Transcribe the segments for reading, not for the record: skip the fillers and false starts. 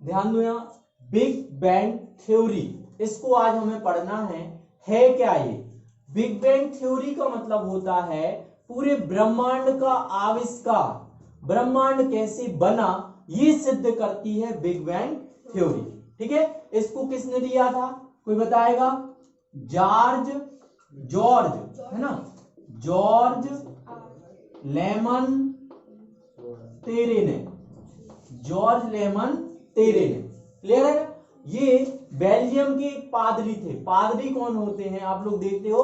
ध्यान दो यहाँ, बिग बैंग थ्योरी, इसको आज हमें पढ़ना है क्या ये? बिग बैंग थ्योरी का मतलब होता है पूरे ब्रह्मांड का आविष्कार, ब्रह्मांड कैसे बना ये सिद्ध करती है बिग बैंग थ्योरी। ठीक है, इसको किसने दिया था, कोई बताएगा? जॉर्ज है ना, जॉर्ज लेमन तेरे ने, जॉर्ज लेमन तेरे ने। क्लियर है? ये बेल्जियम के एक पादरी थे। पादरी कौन होते हैं आप लोग देखते हो,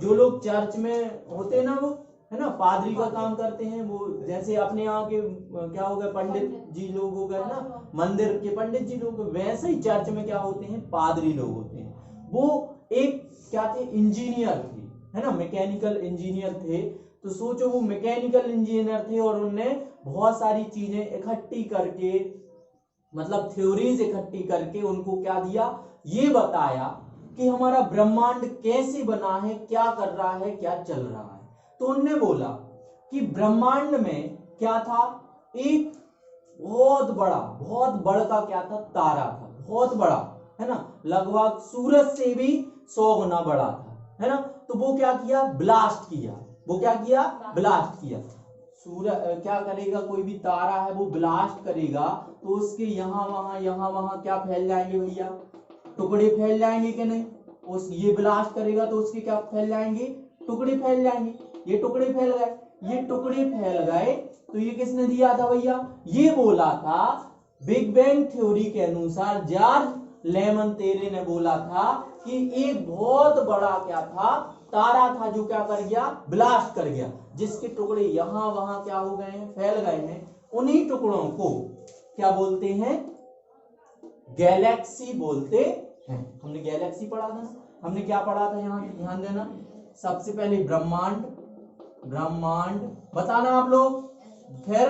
जो लोग चर्च में होते हैं ना, वो है ना पादरी का काम करते हैं। वो जैसे अपने यहाँ के क्या हो गए पंडित जी लोग हो गए ना, मंदिर के पंडित जी लोग, वैसे ही चर्च में क्या होते हैं, पादरी लोग होते हैं। वो एक क्या थे, इंजीनियर थे, है ना, मैकेनिकल इंजीनियर थे। तो सोचो वो मैकेनिकल इंजीनियर थे और उनने बहुत सारी चीजें इकट्ठी करके, मतलब थ्योरीज इकट्ठी करके उनको क्या दिया, ये बताया कि हमारा ब्रह्मांड कैसे बना है, क्या कर रहा है, क्या चल रहा है। तो उनने बोला कि ब्रह्मांड में क्या था, एक बहुत बड़ा क्या था, तारा था, बहुत बड़ा, है ना, लगभग सूरज से भी 100 गुना बड़ा था, है ना। तो वो क्या किया, ब्लास्ट किया। वो क्या किया, ब्लास्ट किया। सूरज क्या करेगा, कोई भी तारा है वो ब्लास्ट करेगा तो उसके यहाँ वहां क्या फैल जाएंगे भैया, टुकड़े फैल जाएंगे कि नहीं? उस ये ब्लास्ट करेगा तो उसके क्या फैल जाएंगे, टुकड़े फैल जाएंगे। ये टुकड़े फैल गए, ये टुकड़े फैल गए। तो ये किसने दिया था भैया, ये बोला था बिग बैंग थ्योरी के अनुसार जॉर्ज लेमन तेरे ने बोला था कि एक बहुत बड़ा क्या था, तारा था, जो क्या कर गया, ब्लास्ट कर गया, जिसके टुकड़े यहां वहां क्या हो गए हैं, फैल गए हैं। उन्हीं टुकड़ों को क्या बोलते हैं, गैलेक्सी बोलते हैं। हमने गैलेक्सी पढ़ा था ना, हमने क्या पढ़ा था, यहां ध्यान देना। सबसे पहले ब्रह्मांड, ब्रह्मांड बताना आप लोग, फिर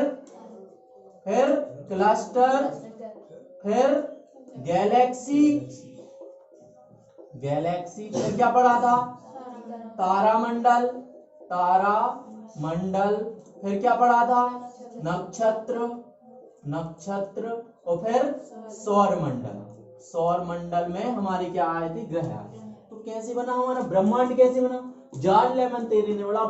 क्लस्टर, फिर गैलेक्सी, गैलेक्सी, फिर क्या पढ़ा था, तारामंडल, तारामंडल, फिर क्या पढ़ा था, नक्षत्र, नक्षत्र, और फिर सौरमंडल। सौरमंडल में हमारे क्या आए थे, ग्रह आए। तो कैसे बना हमारा ब्रह्मांड, कैसे बना? जॉर्ज लेमन तेरे ने बोला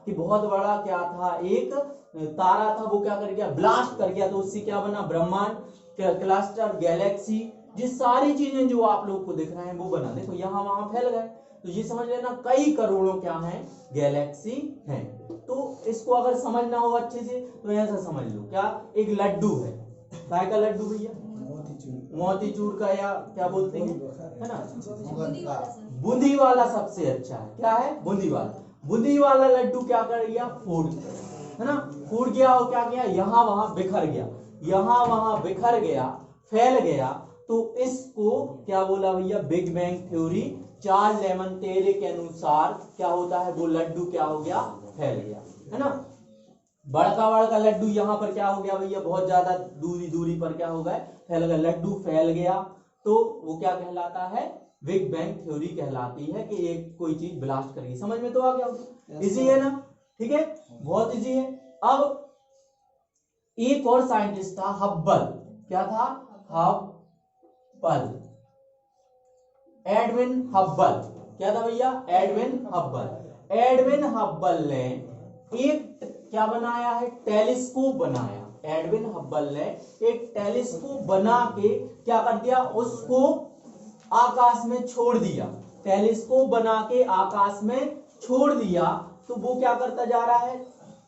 कि बहुत बड़ा क्या था, एक तारा था, वो क्या कर गया, ब्लास्ट कर गया, तो उससे क्या बना, ब्रह्मांड, क्लस्टर, गैलेक्सी, ये सारी चीजें जो आप लोग को दिख रहे हैं वो बना। देखो यहाँ वहां फैल गए, तो ये समझ लेना कई करोड़ों क्या हैं, गैलेक्सी हैं। तो इसको अगर समझना हो अच्छे से तो ऐसा समझ लो, क्या एक लड्डू है, काय का लड्डू भैया, मोतीचूर का, या क्या बोलते हैं, है ना, बूंदी वाला सबसे अच्छा है, क्या है, बूंदी वाला। बूंदी वाला लड्डू क्या कर गया, फूट, है ना, फूट गया और क्या किया, यहां वहां बिखर गया, यहां वहां बिखर गया, फैल गया। तो इसको क्या बोला भैया, big bang theory. George lemon तेरे के अनुसार क्या होता है, वो लड्डू क्या हो गया, फैल गया, है ना। बड़का लड्डू यहाँ पर क्या हो गया भैया, बहुत ज्यादा दूरी पर क्या हो गया, फैल गया, लड्डू फैल गया। तो वो क्या कहलाता है, बिग बैंग थ्योरी कहलाती है कि एक कोई चीज ब्लास्ट करेगी। समझ में तो आ गया, इजी है ना, ठीक है, बहुत इजी है। अब एक और साइंटिस्ट था, हब्बल, क्या था, हब्बल, एडविन हब्बल, क्या था भैया, एडविन हब्बल। एडविन हब्बल ने एक क्या बनाया है, टेलीस्कोप बनाया। एडविन हब्बल ने एक टेलीस्कोप बना के क्या कर दिया, उसको आकाश में छोड़ दिया। टेलीस्कोप बना के आकाश में छोड़ दिया, तो वो क्या करता जा रहा है,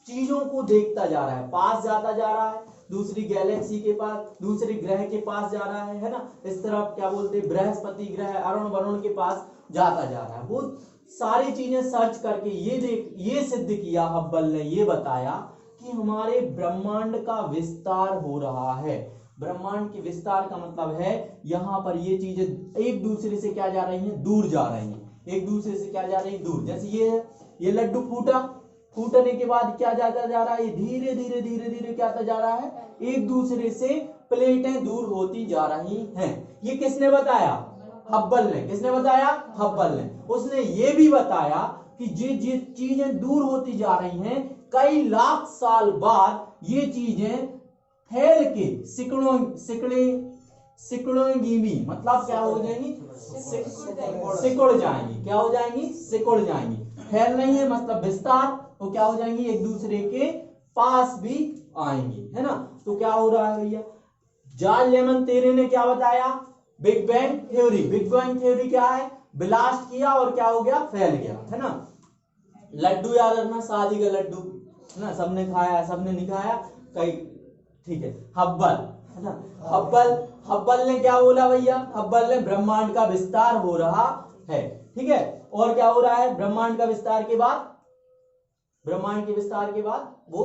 चीजों को देखता जा रहा है, पास जाता जा रहा है, दूसरी गैलेक्सी के पास, दूसरे ग्रह के पास जा रहा है ना, इस तरफ क्या बोलते हैं, बृहस्पति ग्रह, अरुण वरुण के पास जाता जा रहा है। वो सारी चीजें सर्च करके ये सिद्ध किया हब्बल ने, ये बताया कि हमारे ब्रह्मांड का विस्तार हो रहा है। ब्रह्मांड के विस्तार का मतलब है यहां पर ये चीजें एक दूसरे से क्या जा रही हैं, दूर जा रही हैं, एक दूसरे से क्या जा रही है, दूर। जैसे ये है, ये लड्डू फूटा, फूटने के बाद क्या जाता जा रहा है, धीरे धीरे क्या आता जा रहा है, एक दूसरे से प्लेटें दूर होती जा रही हैं। ये किसने बताया, हब्बल ने। किसने बताया, हब्बल ने। उसने ये भी बताया कि ये चीजें दूर होती जा रही हैं, कई लाख साल बाद ये चीजें फैल के सिकुड़ेंगी, मतलब क्या हो जाएंगी, सिकुड़ जाएंगी। क्या हो जाएंगी, सिकुड़ जाएंगी। फैल नहीं है मतलब विस्तार, तो क्या हो जाएंगी, एक दूसरे के पास भी आएंगी, है ना। तो क्या हो रहा है भैया, जॉर्ज लेमन तेरे ने क्या बताया, big bang theory. Big bang theory क्या है, ब्लास्ट किया और क्या हो गया, फैल गया, है ना। लड्डू याद रखना, शादी का लड्डू, है ना, सबने खाया, सबने नहीं खाया, कई, ठीक है। हब्बल, है ना, हब्बल ने क्या बोला भैया, हब्बल ने ब्रह्मांड का विस्तार हो रहा है, ठीक है। और क्या हो रहा है, ब्रह्मांड के विस्तार के बाद वो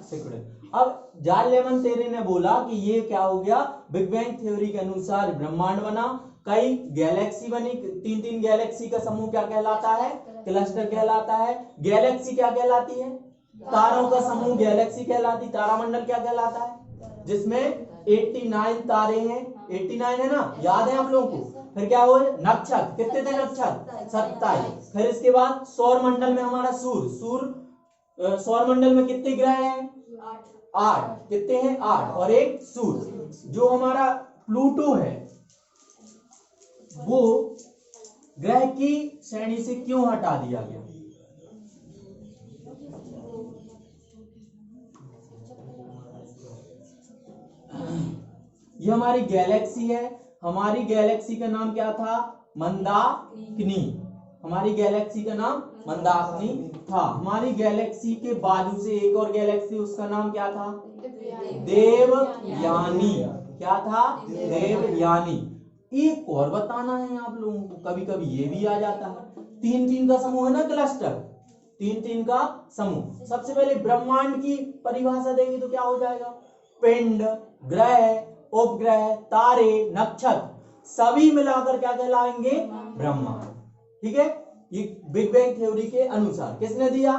सिकुड़े। अब जॉर्ज लेमन तेरे ने बोला कि ये क्या हो गया, बिग बैंग थ्योरी के अनुसार ब्रह्मांड बना, कई गैलेक्सी बनी, 3-3 गैलेक्सी का समूह क्या कहलाता है, क्लस्टर कहलाता है। गैलेक्सी क्या कहलाती है, तारों का समूह गैलेक्सी कहलाती। तारामंडल क्या कहलाता है, जिसमें 89 तारे हैं, 89 है ना, याद है आप लोगों को। फिर क्या हो, नक्षत्र कितने थे, नक्षत्र 27। फिर इसके बाद सौर मंडल में हमारा सौर मंडल में कितने ग्रह हैं, 8। कितने हैं, 8, और एक सूर्य। जो हमारा प्लूटो है वो ग्रह की श्रेणी से क्यों हटा दिया गया, ये हमारी गैलेक्सी है। हमारी गैलेक्सी का नाम क्या था, मंदाकिनी। हमारी गैलेक्सी का नाम मंदाकिनी था। हमारी गैलेक्सी के बाजू से एक और गैलेक्सी, उसका नाम क्या था, देवयानी। क्या था, देवयानी। एक और बताना है आप लोगों को, कभी कभी ये भी आ जाता है, 3-3 का समूह है ना, क्लस्टर, 3-3 का समूह। सबसे पहले ब्रह्मांड की परिभाषा देंगे तो क्या हो जाएगा, पिंड, ग्रह, उपग्रह, तारे, नक्षत्र सभी मिलाकर क्या कहलाएंगे, ब्रह्मांड, ठीक है। ये बिग बैंग थ्योरी के अनुसार किसने दिया,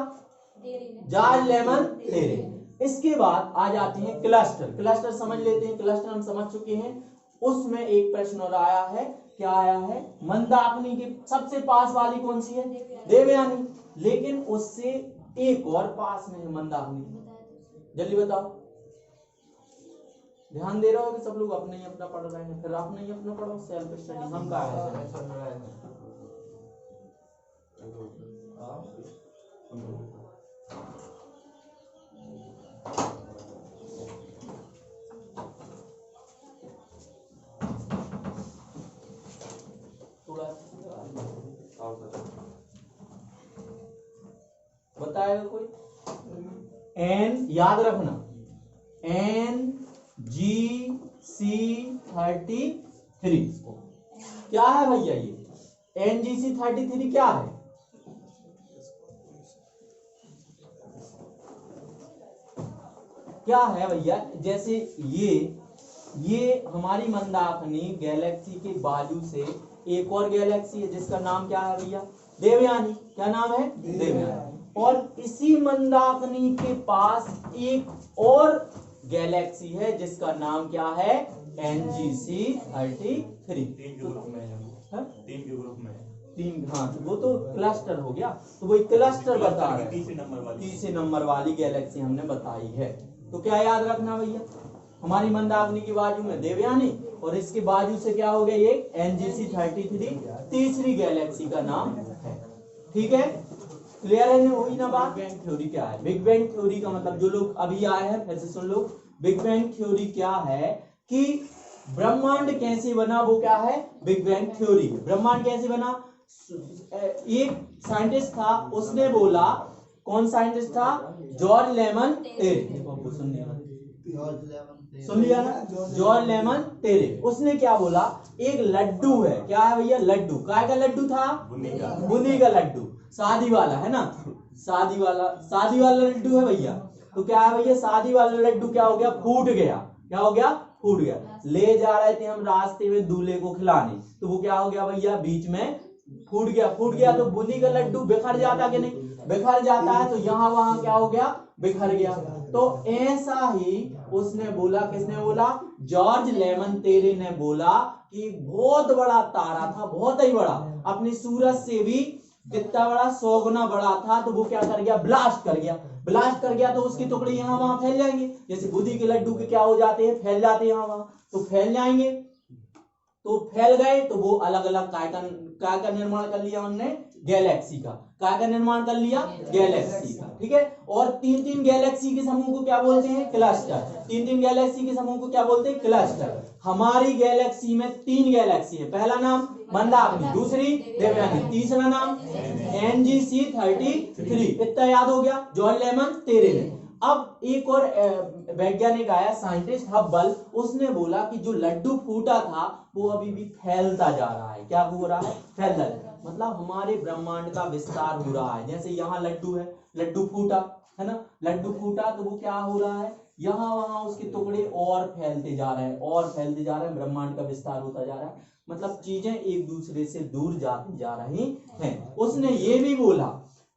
जॉर्ज लेमन थ्योरी। इसके बाद आ जाते हैं क्लस्टर। क्लस्टर समझ लेते हैं, क्लस्टर हम समझ चुके हैं। उसमें एक प्रश्न और आया है, क्या आया है, मंदाकिनी के सबसे पास वाली कौन सी है, देवयानी। लेकिन उससे एक और पास में है मंदाकिनी, जल्दी बताओ। ध्यान दे रहे हो कि सब लोग अपने ही अपना पढ़ रहे हैं, फिर आप नहीं अपना पढ़ो, सेल्फ स्टडी हम का है। बताएगा कोई, एन याद रखना, NGC33 क्या है भैया, ये NGC33 क्या है, क्या है भैया। जैसे ये हमारी मंदाकिनी गैलेक्सी के बाजू से एक और गैलेक्सी है जिसका नाम क्या है भैया, देवयानी। क्या नाम है, देवयानी। और इसी मंदाकिनी के पास एक और गैलेक्सी है जिसका नाम क्या है, NGC33। 3 के ग्रुप में है, 3 के ग्रुप में है, 3, हाँ वो तो क्लस्टर हो गया, तो वही क्लस्टर बता रहे हैं, 30 नंबर वाली गैलेक्सी हमने बताई है। तो क्या याद रखना भैया, हमारी मंदाकिनी की बाजू में देवयानी और इसके बाजू से क्या हो गया, ये NGC33 तीसरी गैलेक्सी का नाम है, ठीक है। क्लियर है हुई ना बात। बिग बैंग थ्योरी क्या है, बिग बैंग थ्योरी का मतलब जो लोग अभी आए हैं फिर से सुन लो। बिग बैंग थ्योरी क्या है कि ब्रह्मांड कैसे बना, वो क्या है, बिग बैंग थ्योरी। ब्रह्मांड कैसे बना, एक साइंटिस्ट था, उसने बोला, कौन साइंटिस्ट था, जॉर्ज लेमन तेरे, सुन लिया ना, जॉर्ज लेमन तेरे। उसने क्या बोला, एक लड्डू है, क्या है भैया, लड्डू, काय का लड्डू था, बूंदी का लड्डू, शादी वाला है ना, शादी वाला लड्डू है भैया। तो क्या है भैया, शादी वाला लड्डू क्या हो गया, फूट गया। क्या हो गया, फूट गया। ले जा रहे थे हम रास्ते में दूल्हे को खिलाने, तो वो क्या हो गया भैया, बीच में फूट गया। तो बूंदी का लड्डू बिखर जाता कि नहीं, बिखर जाता है, तो यहाँ वहां क्या हो गया, बिखर गया। तो ऐसा ही उसने बोला, किसने बोला, जॉर्ज लेमन तेरे ने बोला कि बहुत बड़ा तारा था, बहुत ही बड़ा, अपनी सूरज से भी कितना बड़ा, 100 गुना बड़ा था, तो वो क्या कर गया, ब्लास्ट कर गया। ब्लास्ट कर गया तो उसके टुकड़े यहाँ वहां फैल जाएंगे। जैसे बुद्धि के लड्डू के क्या हो जाते हैं, फैल जाते हैं यहाँ वहां, तो फैल जाएंगे। तो फैल गए तो वो अलग अलग काय का निर्माण कर लिया उनने, गैलेक्सी का। काय का निर्माण कर लिया, गैलेक्सी का। ठीक है। और 3-3 गैलेक्सी के समूह को क्या बोलते हैं, क्लस्टर। 3-3 गैलेक्सी के समूह को क्या बोलते हैं, क्लस्टर। हमारी गैलेक्सी में 3 गैलेक्सी है। पहला नाम मंदाकिनी, दूसरी देवयानी, तीसरा नाम NGC 33। इतना याद हो गया, जॉर्ज लेमन टेरेने। अब एक और वैज्ञानिक आया, साइंटिस्ट हब्बल, उसने बोला कि जो लड्डू फूटा था वो अभी भी फैलता जा रहा है। क्या हो रहा है, फैलता जा रहा है। मतलब हमारे ब्रह्मांड का विस्तार हो रहा है। जैसे यहाँ लड्डू है, लड्डू फूटा है ना, लड्डू फूटा तो वो क्या हो रहा है, यहाँ वहां उसके टुकड़े और फैलते जा रहे हैं, और फैलते जा रहे हैं, ब्रह्मांड का विस्तार होता जा रहा है। मतलब चीजें एक दूसरे से दूर जाती जा रही हैं। उसने ये भी बोला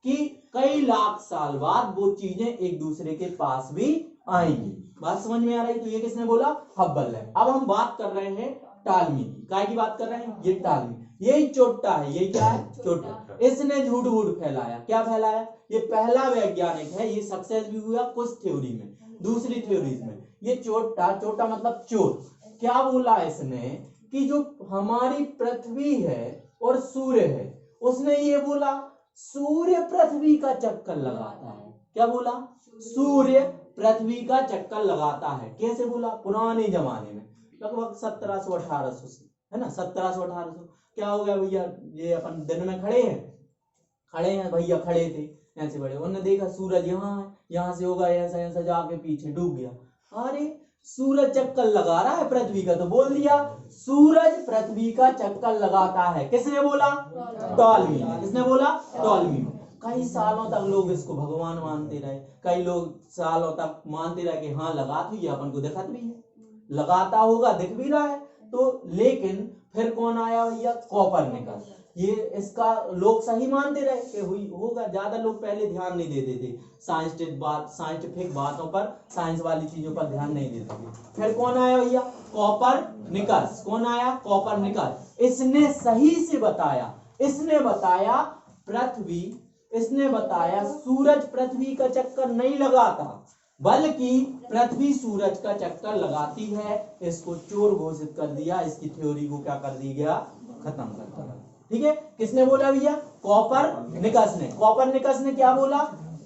कि कई लाख साल बाद वो चीजें एक दूसरे के पास भी आएंगी। बात समझ में आ रही? तो ये किसने बोला, हब्बल है। अब हम बात कर रहे हैं टालमी की। काय की बात कर रहे हैं, ये टालमी, यही चोट्टा है। यही क्या है, चोट्टा। इसने झूठ वूठ फैलाया। क्या फैलाया, ये पहला वैज्ञानिक है, ये सक्सेस भी हुआ कुछ थ्योरी में, दूसरी थ्योरीज में। ये चोट्टा, चोट्टा मतलब चोर। क्या बोला इसने कि जो हमारी पृथ्वी है और सूर्य है, उसने ये बोला सूर्य पृथ्वी का चक्कर लगाता है। क्या बोला, सूर्य पृथ्वी का चक्कर लगाता है। कैसे बोला, पुराने जमाने में, लगभग 1700-1800 से, है ना, 1700-1800। क्या हो गया भैया, ये अपन दिन में खड़े हैं भैया, खड़े थे ऐसे बड़े, उन्होंने देखा सूरज यहाँ है, यहाँ से होगा ऐसा ऐसा, जाके पीछे डूब गया। अरे सूरज चक्कर लगा रहा है पृथ्वी का, तो बोल दिया सूरज पृथ्वी का चक्कर लगाता है। किसने बोला, टॉलमी ने। किसने बोला, टॉलमी ने। कई सालों तक लोग इसको भगवान मानते रहे, कई लोग सालों तक मानते रहे कि हाँ लगा, तो ये अपन को दिखत भी है, लगाता होगा, दिख भी रहा है। तो लेकिन फिर कौन आया भैया, कोपरनिकस। ये इसका लोग सही मानते रहे कि हुई होगा, ज्यादा लोग पहले ध्यान नहीं देते थे साइंटिफिक बातों पर, साइंस वाली चीजों पर ध्यान नहीं देते थे। फिर कौन आया भैया, कोपरनिकस। कौन आया, कोपरनिकस। इसने सही से बताया, इसने बताया पृथ्वी, इसने बताया सूरज पृथ्वी का चक्कर नहीं लगाता, बल्कि पृथ्वी सूरज का चक्कर लगाती है। इसको चोर घोषित कर दिया, इसकी थ्योरी को क्या कर दिया, खत्म कर दिया। ठीक है। किसने बोला भैया, कोपरनिकस ने। कोपरनिकस ने क्या बोला,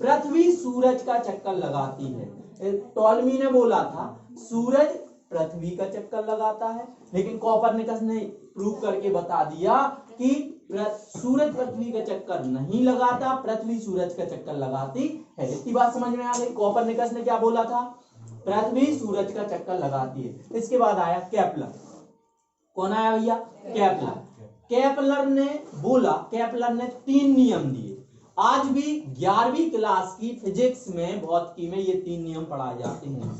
पृथ्वी सूरज का चक्कर लगाती है। टॉलमी ने बोला था सूरज पृथ्वी का चक्कर लगाता है, लेकिन कोपरनिकस ने प्रूव करके बता दिया कि सूरज पृथ्वी का चक्कर नहीं लगाता, पृथ्वी सूरज का चक्कर लगाती है। इतनी बात समझ में आ गई। कोपरनिकस ने क्या बोला था, पृथ्वी सूरज का चक्कर लगाती है। इसके बाद आया केपलर। कौन आया भैया, केपलर। केपलर ने बोला, केपलर ने 3 नियम दिए। आज भी 11वीं क्लास की फिजिक्स में, भौतिकी में ये 3 नियम पढ़ाए जाते हैं,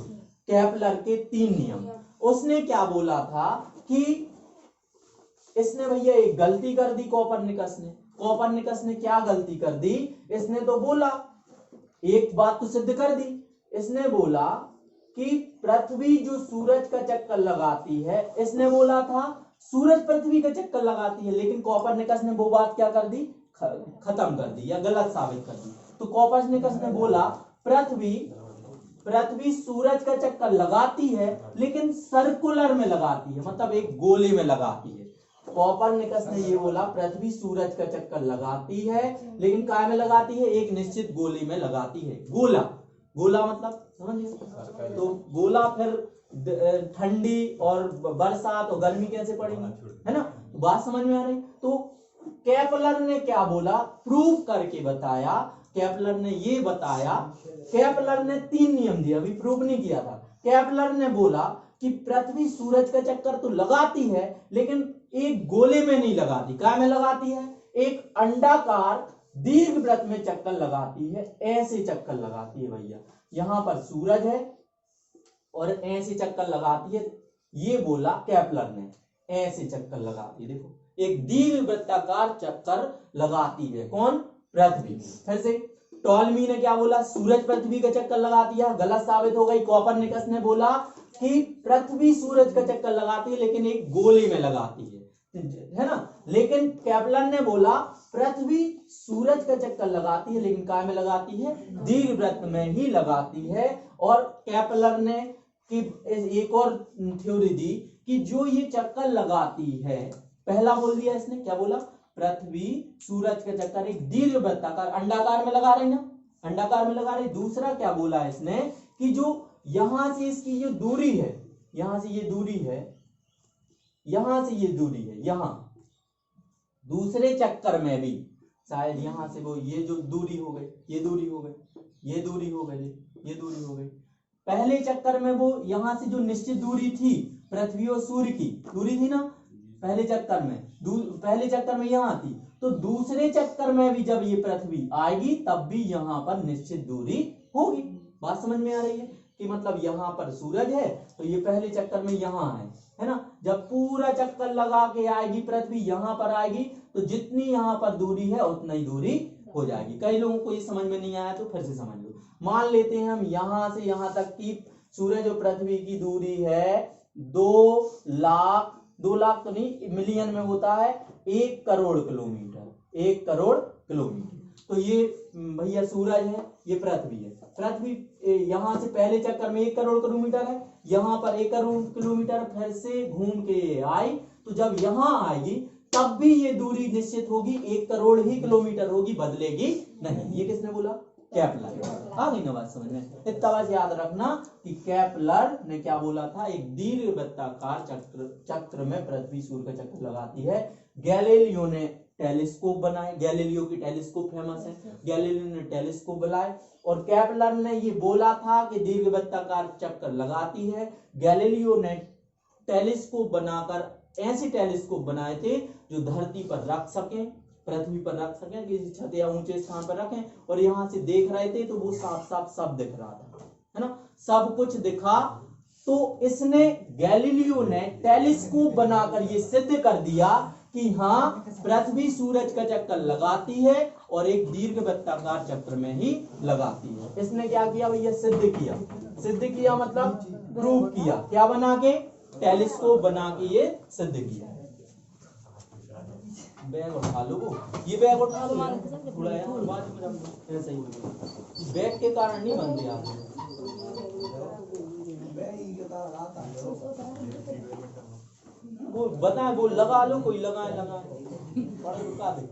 केपलर के 3 नियम। उसने क्या बोला था कि इसने भैया एक गलती कर दी कोपरनिकस ने। कोपरनिकस ने क्या गलती कर दी, इसने तो बोला, एक बात तो सिद्ध कर दी, इसने बोला कि पृथ्वी जो सूरज का चक्कर लगाती है, इसने बोला था सूरज पृथ्वी का चक्कर लगाती है, लेकिन कोपरनिकस ने वो बात क्या कर दी, खत्म कर दी या गलत साबित कर दी। तो कोपरनिकस ने बोला पृथ्वी सूरज का चक्कर लगाती है, लेकिन सर्कुलर में लगाती है, मतलब एक गोले में लगाती है। कोपरनिकस ने ये बोला पृथ्वी सूरज का चक्कर लगाती है, लेकिन काय में लगाती है, एक निश्चित गोले में लगाती है। गोला, गोला मतलब समझिए, तो गोला फिर ठंडी और बरसात और गर्मी कैसे पड़ेगी, है ना, तो बात समझ में आ रही। तो केपलर ने क्या बोला, प्रूव करके बताया। केपलर ने ये बताया, केपलर ने 3 नियम दिए, अभी प्रूव नहीं किया था। केपलर ने बोला कि पृथ्वी सूरज का चक्कर तो लगाती है, लेकिन एक गोले में नहीं लगाती। काय में लगाती है, एक अंडाकार दीर्घ वृत्त में चक्कर लगाती है, ऐसे चक्कर लगाती है भैया। यहां पर सूरज है और ऐसे चक्कर लगाती है, ये बोला केपलर ने, ऐसे चक्कर लगाती है। देखो एक दीर्घ वृत्ताकार चक्कर लगाती है, कौन, पृथ्वी। फिर से टॉलमी ने क्या बोला, सूरज पृथ्वी का चक्कर लगाती है, गलत साबित हो गई। कोपरनिकस ने बोला कि पृथ्वी सूरज का चक्कर लगाती है, लेकिन एक गोले में लगाती है ना। लेकिन केपलर ने बोला पृथ्वी सूरज का चक्कर लगाती है, लेकिन काय में लगाती है? दीर्घवृत्त में ही लगाती है। और केपलर ने कि एक और थ्योरी दी कि जो ये चक्कर लगाती है, पहला बोल दिया इसने, क्या बोला? पृथ्वी सूरज का चक्कर एक दीर्घवृत्ताकार अंडाकार में लगा रही ना, अंडाकार में लगा रही। दूसरा क्या बोला इसने कि जो यहां से इसकी जो दूरी है, यहां से ये दूरी है, यहां से ये दूरी है, यहां दूसरे चक्कर में भी शायद यहां से वो ये जो दूरी हो गई, ये दूरी हो गई, ये दूरी हो गई, ये दूरी हो गई। पहले चक्कर में वो यहां से जो निश्चित दूरी थी पृथ्वी और सूर्य की दूरी थी ना, पहले चक्कर में यहां थी, तो दूसरे चक्कर में भी जब ये पृथ्वी आएगी तब भी यहां पर निश्चित दूरी होगी। बात समझ में आ रही है कि मतलब यहां पर सूरज है तो ये पहले चक्कर में यहां है ना। जब पूरा चक्कर लगा के आएगी पृथ्वी यहां पर आएगी तो जितनी यहां पर दूरी है उतना ही दूरी हो जाएगी। कई लोगों को ये समझ में नहीं आया तो फिर से समझ लो। मान लेते हैं हम यहां से यहां तक की सूरज और पृथ्वी की दूरी है 2 लाख तो नहीं, मिलियन में होता है 1 करोड़ किलोमीटर, 1 करोड़ किलोमीटर। तो ये भैया सूरज है, ये पृथ्वी है। पृथ्वी यहां से पहले चक्कर में 1 करोड़ किलोमीटर है, यहां पर 1 करोड़ किलोमीटर फिर से घूम के आई, तो जब यहां आएगी तब भी ये दूरी निश्चित होगी, 1 करोड़ ही किलोमीटर होगी, बदलेगी नहीं। ये किसने बोला? केपलर। आ गई ना बात समझ में? इतना बस याद रखना कि केपलर ने क्या बोला था, एक दीर्घवृत्ताकार चक्र में पृथ्वी सूर्य का चक्कर लगाती है। गैलीलियो ने टेलीस्कोप बनाए, गैलीलियो की टेलीस्कोप फेमस है, गैलीलियो ने टेलीस्कोप बनाए और केपलर ने ये बोला था कि दीर्घवृत्ताकार चक्कर लगाती है। गैलीलियो ने टेलीस्कोप बनाकर ऐसे टेलीस्कोप बनाए थे जो धरती पर रख सकें, पृथ्वी पर रख सकें, किसी छत या ऊंचे स्थान पर रखें और यहां से देख रहे थे तो वो साफ साफ सब दिख रहा था, है ना, सब कुछ दिखा। तो इसने गैलीलियो ने टेलीस्कोप बनाकर ये सिद्ध कर दिया कि हाँ पृथ्वी सूरज का चक्कर लगाती है और एक दीर्घवृत्ताकार चक्र में ही लगाती है। इसने क्या किया भैया? सिद्ध किया मतलब प्रूव किया। क्या बना के? टेलीस्कोप बना के ये सिद्ध किया। बैग उठा लो, ये बैग उठा लो थोड़ा यार, बाद में ऐसा ही बैग के कारण नहीं बन रही आप। वो बताए, वो लगा लो, कोई लगाए रुका दे।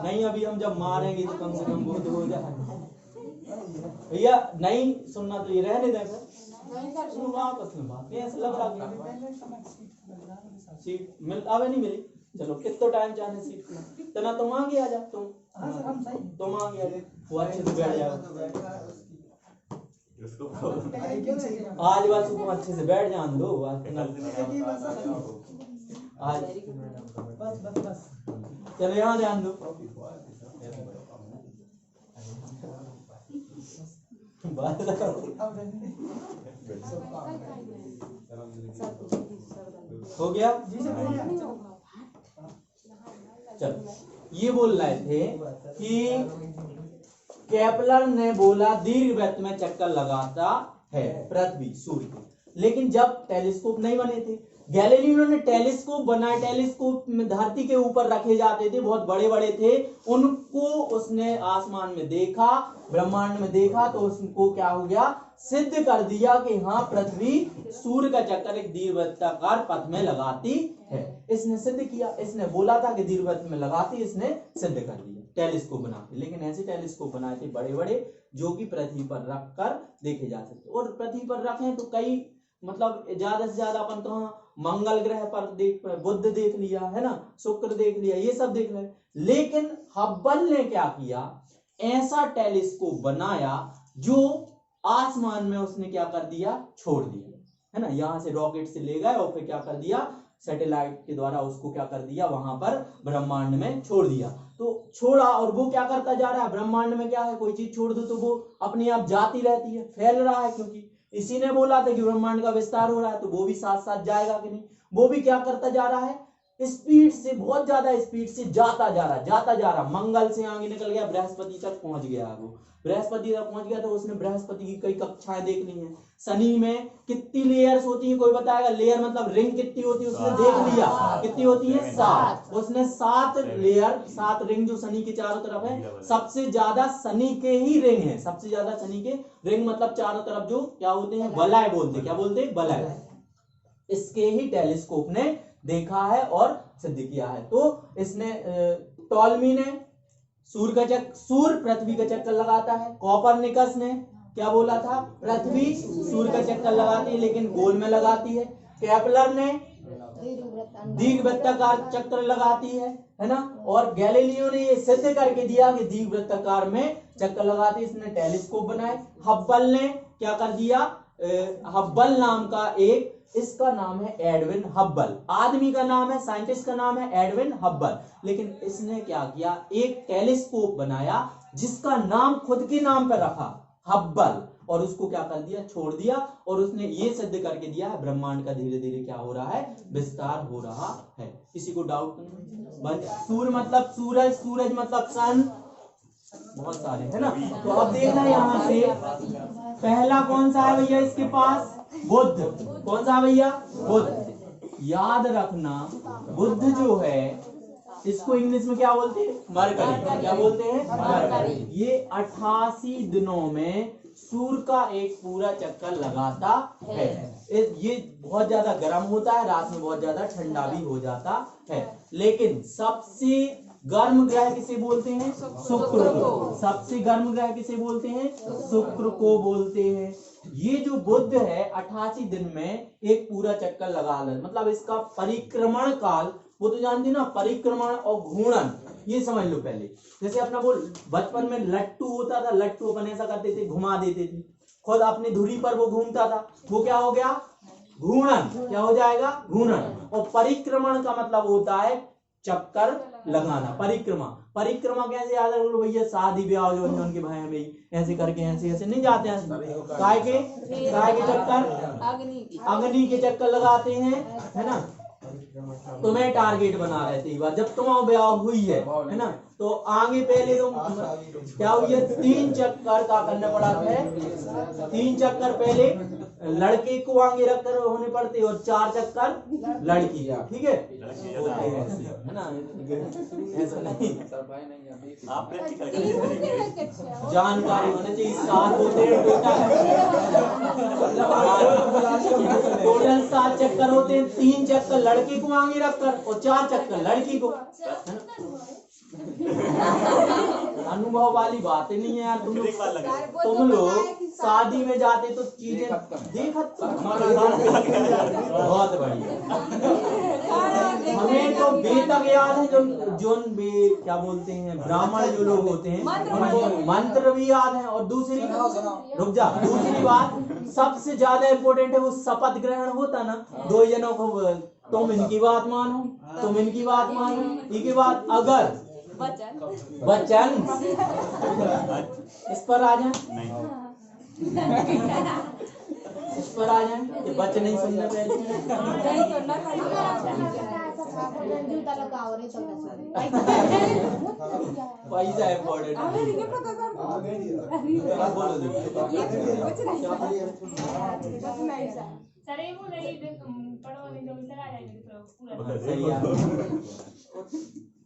नहीं अभी हम जब मारेंगे तो कम से कम वो तो हो जाए भैया। नहीं सुनना तो ये रहने देगा, सुनो आपस में बात ऐसे लग रहा सीट मिल आवे नहीं मिली। चलो कितना टाइम चाहे सीट में तना तुम आगे आ जा, तुम आगे आ जा, वो अच्छे से बैठ जाओ। आज बस तुम अच्छे से बैठ जान दो आज बस चलो यहाँ ध्यान दो। हो गया? चलो ये बोल रहे थे कि केपलर ने बोला दीर्घवृत्त में चक्कर लगाता है पृथ्वी सूर्य, लेकिन जब टेलीस्कोप नहीं बने थे, गैलीलियो ने टेलीस्कोप बनाए। टेलीस्कोप में धरती के ऊपर रखे जाते थे, बहुत बड़े बड़े थे, उनको उसने आसमान में देखा, ब्रह्मांड में देखा, तो उसको क्या हो गया? सिद्ध कर दिया कि हाँ पृथ्वी सूर्य का चक्कर एक दीर्घवृत्ताकार पथ में लगाती है। इसने सिद्ध किया, इसने बोला था कि दीर्घवृत्त में लगाती, इसने सिद्ध कर दिया टेलीस्कोप बना के। लेकिन ऐसे टेलीस्कोप बनाए थे बड़े बड़े जो कि पृथ्वी पर रख कर देखे जा सकते। और पृथ्वी पर रखें तो कई मतलब ज्यादा से ज्यादा अपन कहाँ मंगल ग्रह पर देख, बुध देख लिया है ना, शुक्र देख लिया, ये सब देख रहे। लेकिन हब्बल ने क्या किया? ऐसा टेलीस्कोप बनाया जो आसमान में उसने क्या कर दिया? छोड़ दिया, है ना। यहां से रॉकेट से ले गए और फिर क्या कर दिया? सैटेलाइट के द्वारा उसको क्या कर दिया? वहां पर ब्रह्मांड में छोड़ दिया। तो छोड़ा और वो क्या करता जा रहा है? ब्रह्मांड में क्या है, कोई चीज छोड़ दो तो वो अपने आप जाती रहती है, फैल रहा है, क्योंकि इसी ने बोला था कि ब्रह्मांड का विस्तार हो रहा है, तो वो भी साथ साथ जाएगा कि नहीं? वो भी क्या करता जा रहा है? स्पीड से, बहुत ज्यादा स्पीड से जाता जा रहा, मंगल से आगे निकल गया, बृहस्पति तक पहुंच गया। वो बृहस्पति तक पहुंच गया तो उसने बृहस्पति की कई कक्षाएं देखनी है। शनि में कितनी लेयर्स होती है, कोई बताएगा? लेयर मतलब रिंग कितनी होती है, उसने देख लिया। कितनी होती है? 7। उसने 7 लेयर, 7 रिंग जो शनि के चारों तरफ है, सबसे ज्यादा शनि के ही रिंग है, सबसे ज्यादा शनि के रिंग मतलब चारों तरफ जो क्या होते हैं, वलय बोलते, क्या बोलते हैं? वलय। इसके ही टेलीस्कोप ने देखा है और सिद्ध किया है। तो इसने टॉलमी ने सूर्य पृथ्वी का चक्कर लगाता है। कोपरनिकस ने क्या बोला था? पृथ्वी सूर्य का चक्कर लगाती है लेकिन गोल में लगाती है। केपलर ने दीर्घवृत्ताकार चक्कर लगाती है ना। और गैलीलियो ने ये सिद्ध करके दिया कि दीर्घवृत्ताकार में चक्कर लगाती है, इसने टेलीस्कोप बनाए। हब्बल ने क्या कर दिया? हब्बल नाम का एक, इसका नाम है एडविन हब्बल, आदमी का नाम है, साइंटिस्ट का नाम है एडविन हब्बल, लेकिन इसने क्या किया? एक टेलीस्कोप बनाया जिसका नाम खुद के नाम पर रखा, हब्बल, और उसको क्या कर दिया? छोड़ दिया। और उसने ये सिद्ध करके दिया है ब्रह्मांड का धीरे धीरे क्या हो रहा है? विस्तार हो रहा है। किसी को डाउट नहीं? सूर्य मतलब सूरज, सूरज मतलब सन, बहुत सारे है ना। तो अब देखना यहाँ से पहला कौन सा है भैया इसके पास? बुध। कौन सा भैया? बुध। याद रखना बुध जो है इसको इंग्लिश में क्या बोलते हैं? मरकरी। क्या बोलते हैं? मरकरी। ये 88 दिनों में सूर्य का एक पूरा चक्कर लगाता है। ये बहुत ज्यादा गर्म होता है, रात में बहुत ज्यादा ठंडा भी हो जाता है। लेकिन सबसे गर्म ग्रह किसे बोलते हैं? शुक्र को। सबसे गर्म ग्रह किसे बोलते हैं? शुक्र को बोलते हैं। ये जो बुध है 88 दिन में एक पूरा चक्कर लगा ले, मतलब इसका परिक्रमण काल, वो तो जानते ना, परिक्रमण और घूर्णन, ये समझ लो पहले। जैसे अपना वो बचपन में लट्टू होता था, लट्टू अपन ऐसा करते थे, घुमा देते थे, खुद अपनी धुरी पर वो घूमता था, वो क्या हो गया? घूर्णन। क्या हो जाएगा? घूर्णन। और परिक्रमण का मतलब होता है चक्कर लगाना, परिक्रमा। परिक्रमा कैसे याद रखो भैया? शादी ब्याह जो उनके भाई हमें ऐसे करके ऐसे ऐसे नहीं जाते हैं, काय के चक्कर, अग्नि के चक्कर लगाते हैं, है ना। तुम्हें टारगेट बना रहे थे बार जब तुम्हारा ब्याह हुई है ना, तो आगे पहले तुम क्या हुई है? 3 चक्कर का करना पड़ा था। 3 चक्कर पहले लड़के को आगे रखकर होने पड़ते और 4 चक्कर लड़की का, ठीक है ना। ऐसा नहीं, आप जानकारी होनी चाहिए। 7 होते हैं टोटल 7 चक्कर होते हैं। 3 चक्कर लड़के को आगे रखकर और 4 चक्कर लड़की को। अनुभव वाली बात नहीं है यार। तुम लोग शादी में जाते तो चीजें देखा, बहुत बढ़िया। हमें तो बेतक याद है, जो क्या बोलते हैं ब्राह्मण जो लोग होते हैं उनको मंत्र भी याद है। और दूसरी, रुक जा, दूसरी बात सबसे ज्यादा इंपॉर्टेंट है, वो शपथ ग्रहण होता ना 2 जनों को, तुम इनकी बात मानो, तुम इनकी बात मानो, इनकी बात अगर वचन इस पर आ जाए, इस पर आ जाए कि बच्चे नहीं सुनने पहले पैसा इम्पोर्टेंट।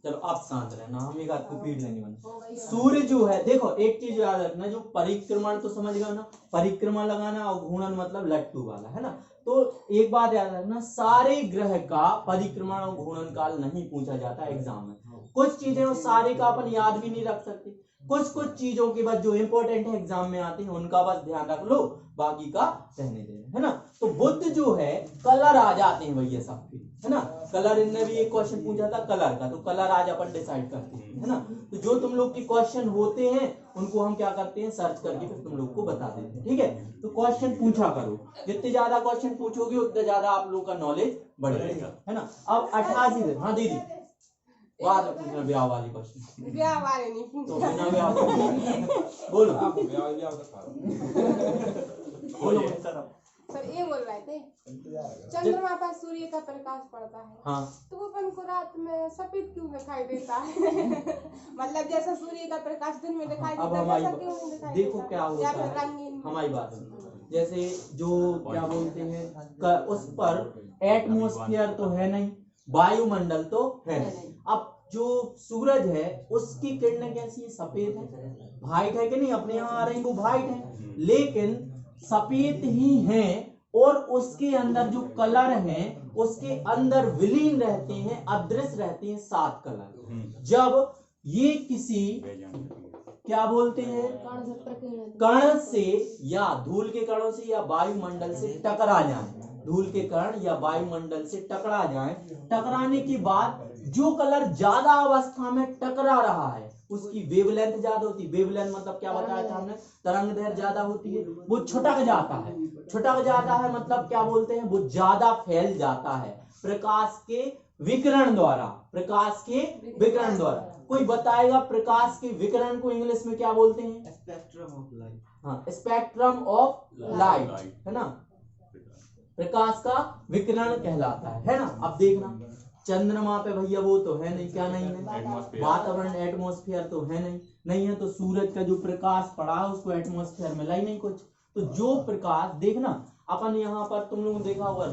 चलो आप शांत रहना, हम एक आध को पीट लेंगे बन। सूर्य जो है, देखो एक चीज याद रखना, जो परिक्रमण तो समझ गए ना, परिक्रमा लगाना, और घूर्णन मतलब लट्टू वाला, है ना। तो एक बात याद रखना, सारे ग्रह का परिक्रमण और घूर्णन काल नहीं पूछा जाता एग्जाम में। कुछ चीजें वो सारे का अपन याद भी नहीं रख सकते, कुछ चीजों के बाद जो इंपॉर्टेंट है एग्जाम में आती है उनका बस ध्यान रख लो, बाकी का रहने देना, है ना। तो बुध जो है कलर आ जाते हैं भैया सबके, है ना। कलर इनने भी एक क्वेश्चन पूछा था कलर का, तो कलर आज अपन डिसाइड करते हैं, है ना। तो जो तुम लोग के क्वेश्चन होते हैं उनको हम क्या करते हैं, सर्च करके फिर तुम लोग को बता देते हैं, ठीक है। तो क्वेश्चन पूछा करो, जितने ज्यादा क्वेश्चन पूछोगे उतने ज्यादा आप लोग का नॉलेज बढ़ेगा, है ना। अब 88 दिन, हाँ दीदी बाद में पूछना ब्याह वाली क्वेश्चन, ब्याह वाले नहीं पूछना, तो बिना ब्याह बोलो सर ये बोल रहे थे चंद्रमा पर सूर्य का प्रकाश पड़ता है हाँ तो वो अपन को रात में सफेद क्यों दिखाई देता है? मतलब जैसा सूर्य का प्रकाश दिन में दिखाई अब देता है हमारी वैसा क्यों नहीं दिखाई देखो देता? क्या होता या फिर है, रंगीन हमारी बात सुनो। जैसे जो क्या बोलते हैं उस पर एटमॉस्फेयर तो है नहीं, वायुमंडल तो है नहीं। अब जो सूरज है उसकी किरणें कैसी है, सफेद है, वाइट है कि नहीं, अपने यहाँ आ रही वो वाइट है, लेकिन सफेद ही है और उसके अंदर जो कलर हैं उसके अंदर विलीन रहते हैं, अदृश्य रहते हैं 7 कलर। जब ये किसी क्या बोलते हैं कण से या धूल के कणों से या वायुमंडल से टकरा जाए, धूल के कण या वायुमंडल से टकरा जाए, टकराने के बाद जो कलर ज्यादा अवस्था में टकरा रहा है उसकी वेवलेंथ ज्यादा होती है। वेवलेंथ मतलब क्या बताया था हमने, तरंग दैर्घ्य ज्यादा होती है, वो छुटक जाता है। छुटक जाता है मतलब क्या बोलते हैं, वो ज्यादा फैल जाता है प्रकाश के विकिरण द्वारा, प्रकाश के विकिरण द्वारा। कोई बताएगा प्रकाश के विकिरण को इंग्लिश में क्या बोलते हैं? Spectrum of light. हाँ, स्पेक्ट्रम ऑफ लाइट है ना, प्रकाश का विकिरण कहलाता है ना। अब देखना चंद्रमा पे भैया वो तो है नहीं, क्या नहीं है, वातावरण एटमॉस्फेयर तो है नहीं, नहीं है तो सूरज का जो प्रकाश पड़ा है उसको एटमॉस्फेयर मिला ही नहीं कुछ। तो जो प्रकाश देखना अपन यहाँ पर तुम लोगों ने देखा होगा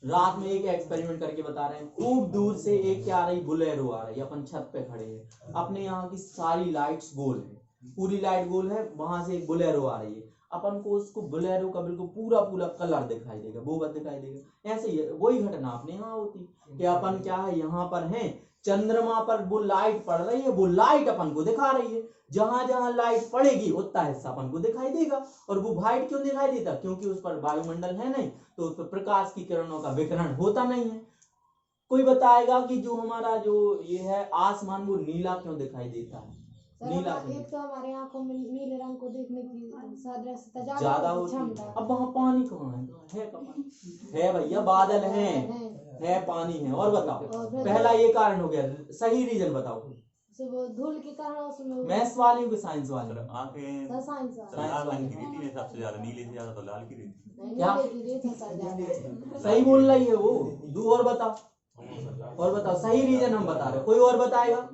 रात में एक एक्सपेरिमेंट करके बता रहे हैं, खूब दूर से एक क्या आ रही, बुलेरो आ रही, अपन छत पे खड़े हैं, अपने यहाँ की सारी लाइट्स गोल है, पूरी लाइट गोल है, वहां से एक बुलेरो आ रही है, अपन को उसको बुलेरो का बिल्कुल पूरा पूरा कलर दिखाई देगा, बोबत दिखाई देगा। ऐसे ही वही घटना अपने यहाँ होती कि अपन क्या है यहाँ पर है, चंद्रमा पर वो लाइट पड़ रही है, वो लाइट अपन को दिखा रही है, जहां जहां लाइट पड़ेगी उतना हिस्सा अपन को दिखाई देगा। और वो वाइट क्यों दिखाई देता, क्योंकि उस पर वायुमंडल है नहीं, तो उस पर प्रकाश की किरणों का विकिरण होता नहीं है। कोई बताएगा कि जो हमारा जो ये है आसमान वो नीला क्यों दिखाई देता है? नीला एक तो हमारे आंखों में नीले रंग को देखने की सादृश्यता ज्यादा होती है। अब वहाँ पानी कहाँ है कहाँ है भैया, बादल है पानी है। और बताओ, पहला ये कारण हो गया, सही रीजन बताओ। वो धूल के कारण उसमें मैथ्स वाली हो कि साइंस वाली? आंखें साइंस लाल रंग की रहती है सबसे ज्यादा, नीले से ज्यादा तो लाल की रहती है। क्या सही बोल रही है वो? दो और बताओ, और बताओ, सही रीजन हम बता रहे, कोई और बताएगा?